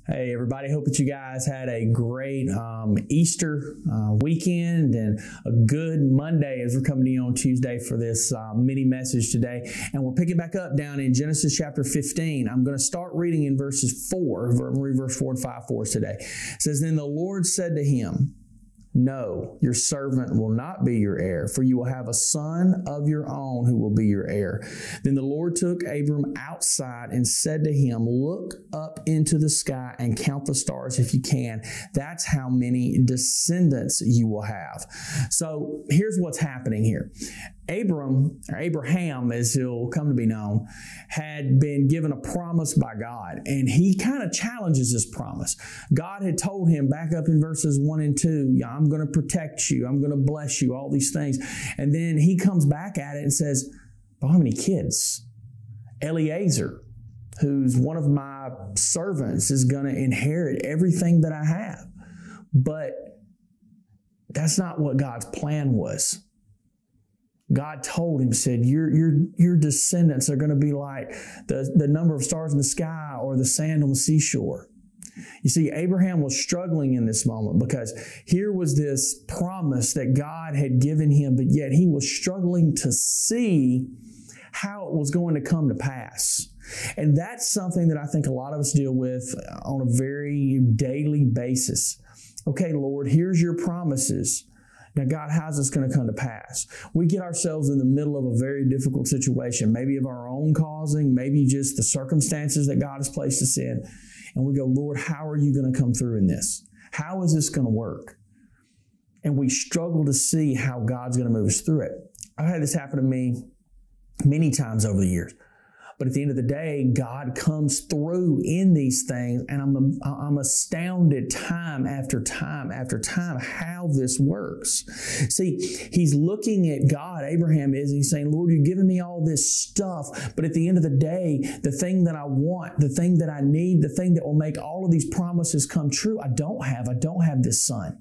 Hey everybody, hope that you guys had a great Easter weekend and a good Monday as we're coming to you on Tuesday for this mini message today. And we're picking back up down in Genesis chapter 15. I'm going to start reading in verses 4. I'm going to read verse 4 and 5 for us today. It says, "Then the Lord said to him, 'No, your servant will not be your heir, for you will have a son of your own who will be your heir.' Then the Lord took Abram outside and said to him, 'Look up into the sky and count the stars if you can. That's how many descendants you will have.'" So here's what's happening here. Abraham, as he'll come to be known, had been given a promise by God, and he kind of challenges this promise. God had told him back up in verses 1 and 2, "I'm going to protect you, I'm going to bless you," all these things. And then he comes back at it and says, "But how many kids? Eliezer, who's one of my servants, is going to inherit everything that I have." But that's not what God's plan was. God told him, said, your descendants are going to be like the number of stars in the sky or the sand on the seashore. You see, Abraham was struggling in this moment because here was this promise that God had given him, but yet he was struggling to see how it was going to come to pass. And that's something that I think a lot of us deal with on a very daily basis. Okay, Lord, here's your promises. Now, God, how's this going to come to pass? We get ourselves in the middle of a very difficult situation, maybe of our own causing, maybe just the circumstances that God has placed us in. And we go, "Lord, how are you going to come through in this? How is this going to work?" And we struggle to see how God's going to move us through it. I've had this happen to me many times over the years. But at the end of the day, God comes through in these things, and I'm astounded time after time after time how this works. See, he's looking at God, Abraham is, and he's saying, "Lord, you've given me all this stuff, but at the end of the day, the thing that I want, the thing that I need, the thing that will make all of these promises come true, I don't have this son."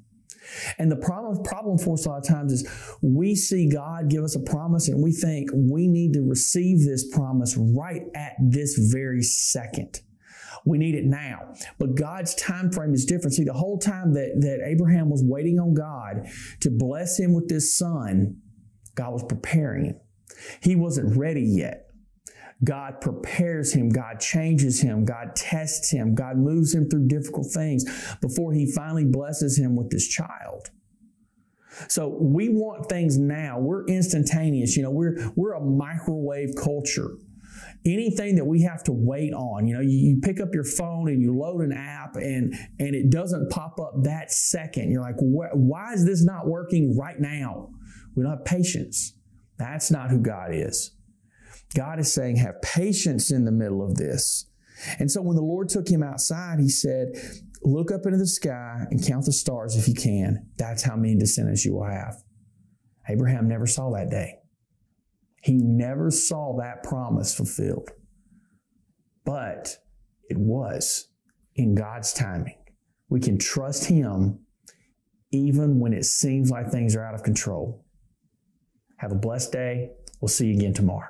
And the problem for us a lot of times is we see God give us a promise and we think we need to receive this promise right at this very second. We need it now. But God's time frame is different. See, the whole time that Abraham was waiting on God to bless him with this son, God was preparing him. He wasn't ready yet. God prepares him, God changes him, God tests him, God moves him through difficult things before he finally blesses him with this child. So we want things now. We're instantaneous. We're a microwave culture. Anything that we have to wait on, you pick up your phone and you load an app and it doesn't pop up that second. You're like, why is this not working right now? We don't have patience. That's not who God is. God is saying, have patience in the middle of this. And so when the Lord took him outside, he said, "Look up into the sky and count the stars if you can. That's how many descendants you will have." Abraham never saw that day. He never saw that promise fulfilled. But it was in God's timing. We can trust him even when it seems like things are out of control. Have a blessed day. We'll see you again tomorrow.